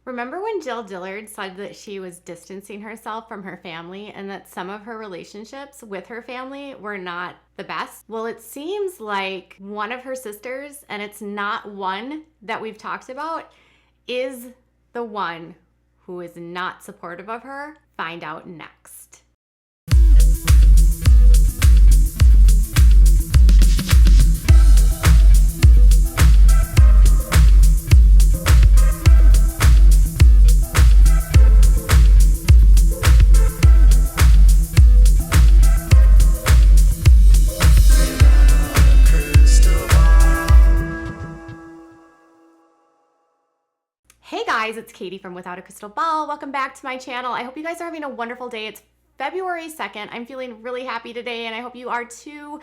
Remember when Jill Dillard said that she was distancing herself from her family and that some of her relationships with her family were not the best? Well, it seems like one of her sisters, and it's not one that we've talked about, is the one who is not supportive of her. Find out next. Hey guys, it's Katie from Without a Crystal Ball. Welcome back to my channel. I hope you guys are having a wonderful day. It's February 2nd. I'm feeling really happy today and I hope you are too.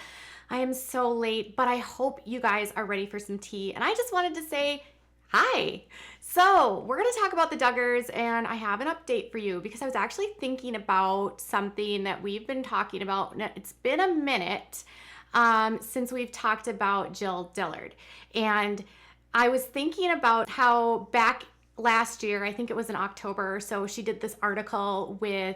I am so late, but I hope you guys are ready for some tea. And I just wanted to say hi. So we're going to talk about the Duggars and I have an update for you because I was actually thinking about something that we've been talking about. It's been a minute since we've talked about Jill Dillard. And I was thinking about how back last year, I think it was in October or so, she did this article with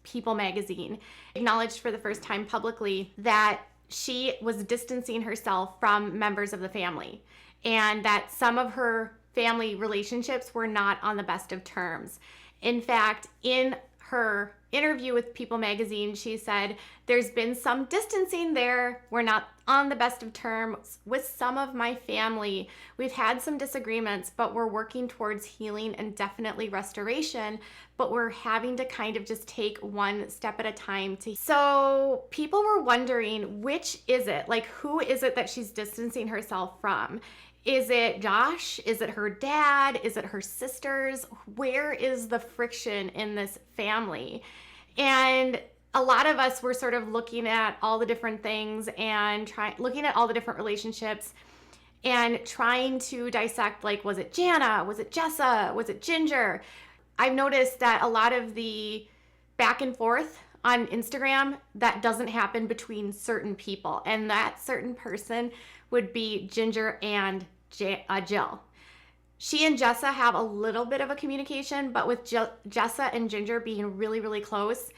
People magazine, acknowledged for the first time publicly that she was distancing herself from members of the family and that some of her family relationships were not on the best of terms. In fact, in her interview with People magazine, she said, there's been some distancing there. We're not on the best of terms with some of my family. We've had some disagreements, but we're working towards healing and definitely restoration, but we're having to kind of just take one step at a time. So people were wondering, which is it? Like, who is it that she's distancing herself from? Is it Josh? Is it her dad? Is it her sisters? Where is the friction in this family? And a lot of us were sort of looking at all the different things and looking at all the different relationships and trying to dissect, like, was it Jana? Was it Jessa? Was it Jinger? I've noticed that a lot of the back and forth on Instagram, that doesn't happen between certain people. And that certain person would be Jinger and Jill. She and Jessa have a little bit of a communication, but with Jessa and Jinger being really, really close,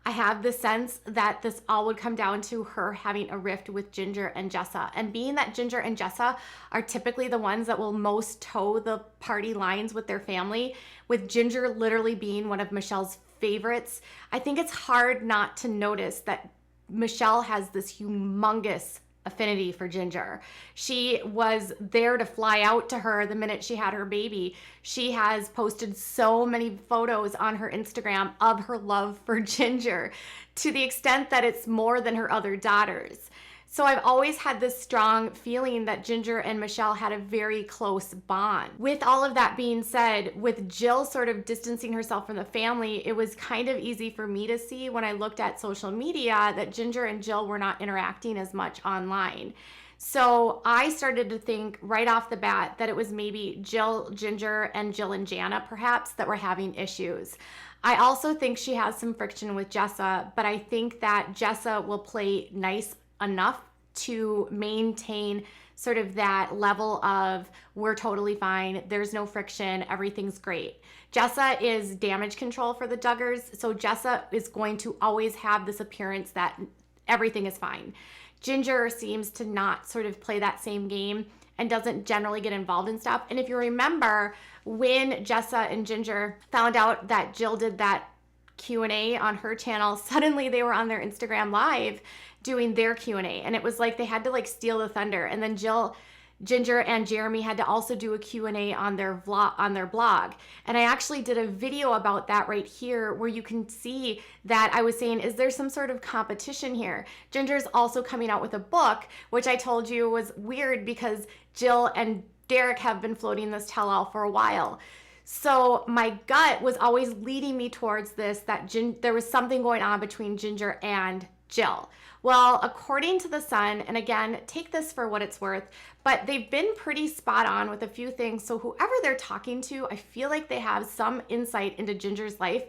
I have the sense that this all would come down to her having a rift with Jinger and Jessa. And being that Jinger and Jessa are typically the ones that will most toe the party lines with their family, with Jinger literally being one of Michelle's favorites, I think it's hard not to notice that Michelle has this humongous affinity for Jinger. She was there to fly out to her the minute she had her baby. She has posted so many photos on her Instagram of her love for Jinger to the extent that it's more than her other daughters. So I've always had this strong feeling that Jinger and Michelle had a very close bond. With all of that being said, with Jill sort of distancing herself from the family, it was kind of easy for me to see when I looked at social media that Jinger and Jill were not interacting as much online. So I started to think right off the bat that it was maybe Jill, Jinger, and Jill and Jana perhaps that were having issues. I also think she has some friction with Jessa, but I think that Jessa will play nice enough to maintain sort of that level of we're totally fine, there's no friction, everything's great. Jessa is damage control for the Duggars, so Jessa is going to always have this appearance that everything is fine. Jinger seems to not sort of play that same game and doesn't generally get involved in stuff. And if you remember, when Jessa and Jinger found out that Jill did that Q&A on her channel, suddenly they were on their Instagram live doing their Q&A, and it was like they had to like steal the thunder. And then Jill, Jinger, and Jeremy had to also do a Q&A on their blog. And I actually did a video about that right here where you can see that I was saying, is there some sort of competition here? Ginger's also coming out with a book, which I told you was weird because Jill and Derek have been floating this tell-all for a while. So my gut was always leading me towards this, that there was something going on between Jinger and Jill. Well, according to The Sun, and again, take this for what it's worth, but they've been pretty spot on with a few things. So whoever they're talking to, I feel like they have some insight into Ginger's life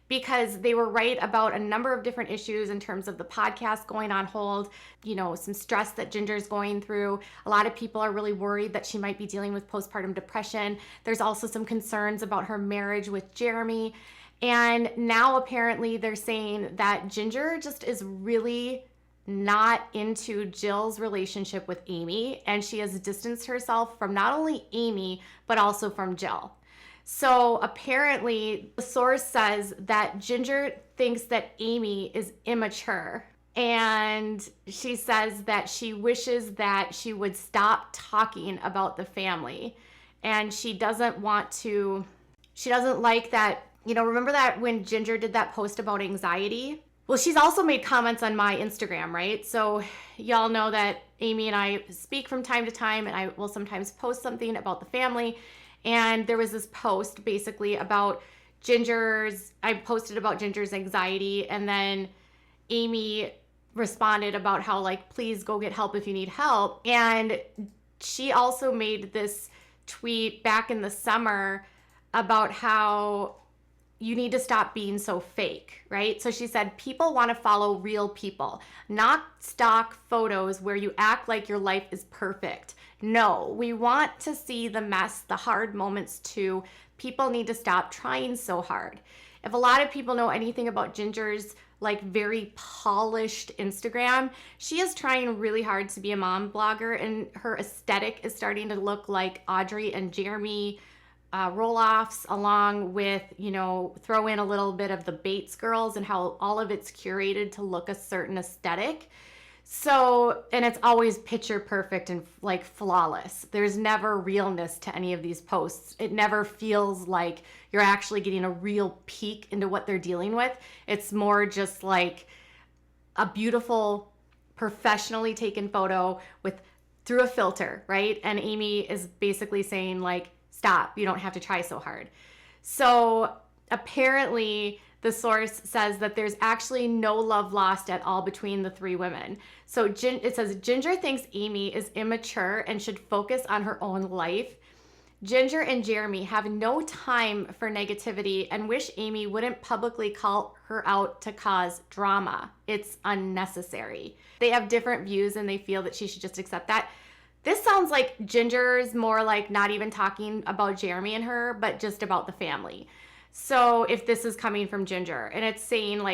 because they were right about a number of different issues in terms of the podcast going on hold, some stress that Ginger's going through. A lot of people are really worried that she might be dealing with postpartum depression. There's also some concerns about her marriage with Jeremy. And now apparently they're saying that Jinger just is really not into Jill's relationship with Amy, and she has distanced herself from not only Amy, but also from Jill. So apparently the source says that Jinger thinks that Amy is immature, and she says that she wishes that she would stop talking about the family, and she doesn't like that, remember that when Jinger did that post about anxiety? Well, she's also made comments on my Instagram, right? So y'all know that Amy and I speak from time to time, and I will sometimes post something about the family. And there was this post basically about I posted about Ginger's anxiety, and then Amy responded about how, like, please go get help if you need help. And she also made this tweet back in the summer about how you need to stop being so fake, right? So she said, people want to follow real people, not stock photos where you act like your life is perfect. No, we want to see the mess, the hard moments too. People need to stop trying so hard. If a lot of people know anything about Ginger's very polished Instagram, she is trying really hard to be a mom blogger, and her aesthetic is starting to look like Audrey and Jeremy roll-offs, along with, throw in a little bit of the Bates girls and how all of it's curated to look a certain aesthetic. So, and it's always picture perfect and flawless. There's never realness to any of these posts. It never feels like you're actually getting a real peek into what they're dealing with. It's more just like a beautiful, professionally taken photo through a filter, right? And Amy is basically saying stop, you don't have to try so hard. So apparently the source says that there's actually no love lost at all between the three women. So it says, Jinger thinks Amy is immature and should focus on her own life. Jinger and Jeremy have no time for negativity and wish Amy wouldn't publicly call her out to cause drama. It's unnecessary. They have different views and they feel that she should just accept that. This sounds like Ginger's more like not even talking about Jeremy and her, but just about the family. So if this is coming from Jinger and it's saying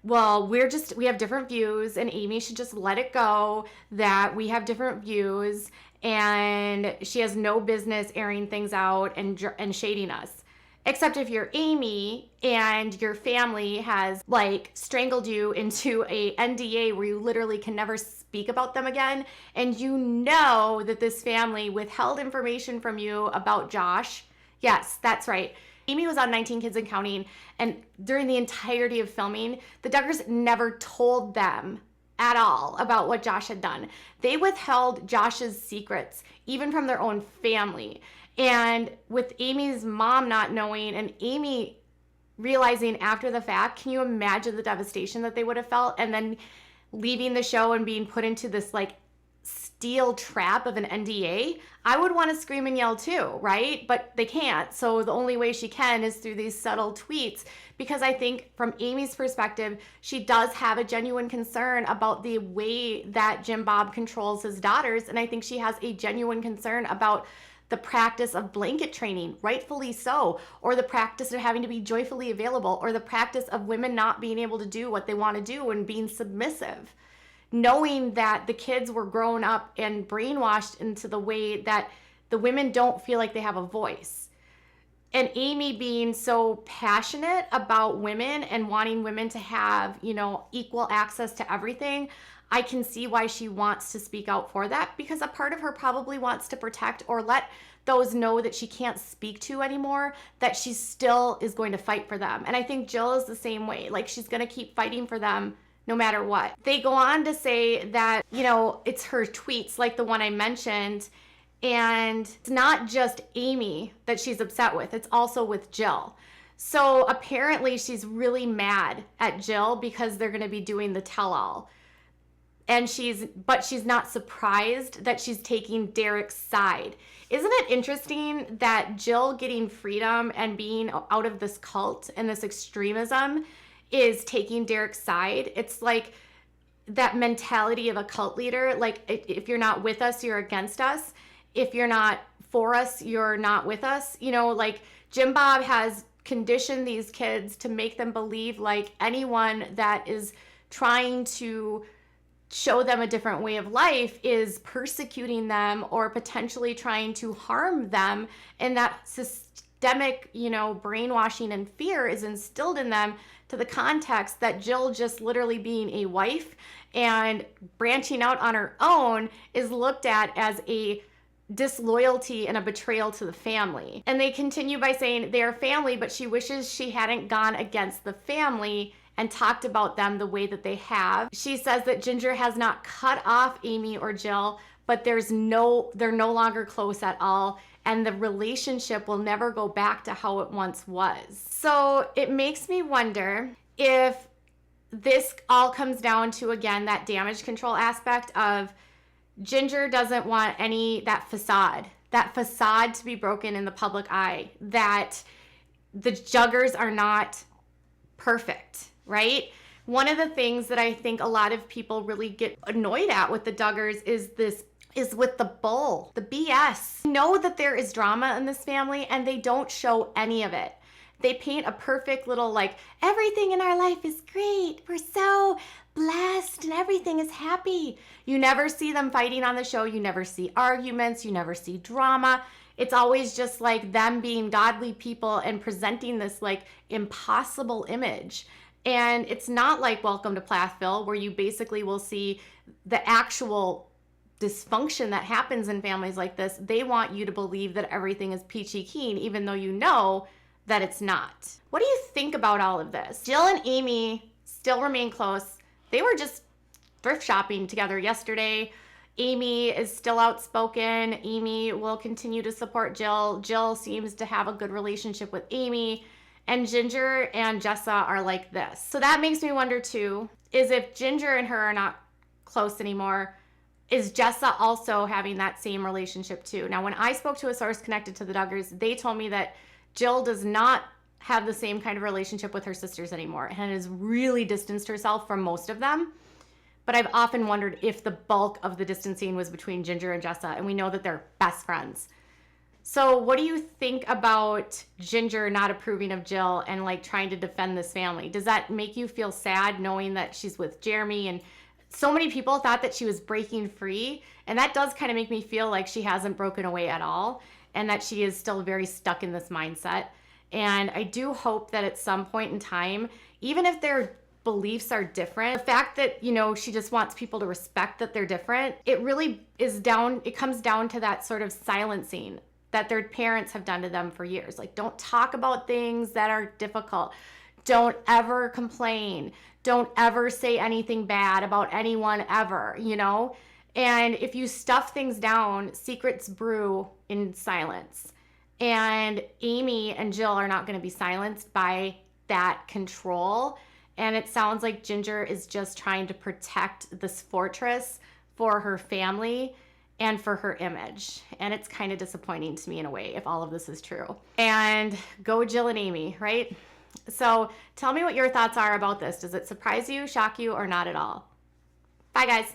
well, we have different views and Amy should just let it go that we have different views and she has no business airing things out and shading us. Except if you're Amy and your family has strangled you into a NDA where you literally can never speak about them again, and you know that this family withheld information from you about Josh. Yes, that's right. Amy was on 19 Kids and Counting, and during the entirety of filming, the Duggars never told them at all about what Josh had done. They withheld Josh's secrets, even from their own family. And with Amy's mom not knowing and Amy realizing after the fact, can you imagine the devastation that they would have felt? And then leaving the show and being put into this steel trap of an NDA, I would want to scream and yell too, right? But they can't. So the only way she can is through these subtle tweets, because I think from Amy's perspective, she does have a genuine concern about the way that Jim Bob controls his daughters. And I think she has a genuine concern about the practice of blanket training, rightfully so, or the practice of having to be joyfully available, or the practice of women not being able to do what they want to do and being submissive. Knowing that the kids were grown up and brainwashed into the way that the women don't feel like they have a voice. And Amy being so passionate about women and wanting women to have, equal access to everything, I can see why she wants to speak out for that, because a part of her probably wants to protect or let those know that she can't speak to anymore, that she still is going to fight for them. And I think Jill is the same way. She's going to keep fighting for them no matter what. They go on to say that, it's her tweets like the one I mentioned, and it's not just Amy that she's upset with, it's also with Jill. So apparently she's really mad at Jill because they're going to be doing the tell-all. but she's not surprised that she's taking Derek's side. Isn't it interesting that Jill getting freedom and being out of this cult and this extremism is taking Derek's side? It's like that mentality of a cult leader. Like, if you're not with us, you're against us. If you're not for us, you're not with us. You know, like Jim Bob has conditioned these kids to make them believe like anyone that is trying to show them a different way of life is persecuting them or potentially trying to harm them. And that systemic, you know, brainwashing and fear is instilled in them, to the context that Jill just literally being a wife and branching out on her own is looked at as a disloyalty and a betrayal to the family. And they continue by saying they are family, but she wishes she hadn't gone against the family and talked about them the way that they have. She says that Jinger has not cut off Amy or Jill, but they're no longer close at all, and the relationship will never go back to how it once was. So it makes me wonder if this all comes down to, again, that damage control aspect of Jinger doesn't want that facade to be broken in the public eye, that the Duggars are not perfect, right? One of the things that I think a lot of people really get annoyed at with the Duggars is with the bull, the BS. I know that there is drama in this family and they don't show any of it. They paint a perfect little, like, everything in our life is great. We're so blessed and everything is happy. You never see them fighting on the show. You never see arguments. You never see drama. It's always just like them being godly people and presenting this like impossible image. And it's not like Welcome to Plathville, where you basically will see the actual dysfunction that happens in families like this. They want you to believe that everything is peachy keen, even though you know that it's not. What do you think about all of this? Jill and Amy still remain close. They were just thrift shopping together yesterday. Amy is still outspoken. Amy will continue to support Jill. Jill seems to have a good relationship with Amy. And Jinger and Jessa are like this. So that makes me wonder too, is if Jinger and her are not close anymore, is Jessa also having that same relationship too? Now, when I spoke to a source connected to the Duggars, they told me that Jill does not have the same kind of relationship with her sisters anymore and has really distanced herself from most of them. But I've often wondered if the bulk of the distancing was between Jinger and Jessa, and we know that they're best friends. So what do you think about Jinger not approving of Jill and like trying to defend this family? Does that make you feel sad knowing that she's with Jeremy? And so many people thought that she was breaking free, and that does kind of make me feel like she hasn't broken away at all and that she is still very stuck in this mindset. And I do hope that at some point in time, even if their beliefs are different, the fact that, you know, she just wants people to respect that they're different, it really it comes down to that sort of silencing that their parents have done to them for years. Like, don't talk about things that are difficult. Don't ever complain. Don't ever say anything bad about anyone ever, you know? And if you stuff things down, secrets brew in silence. And Amy and Jill are not going to be silenced by that control. And it sounds like Jinger is just trying to protect this fortress for her family and for her image. And it's kind of disappointing to me in a way if all of this is true. And go Jill and Amy, right? So tell me what your thoughts are about this. Does it surprise you, shock you, or not at all? Bye, guys.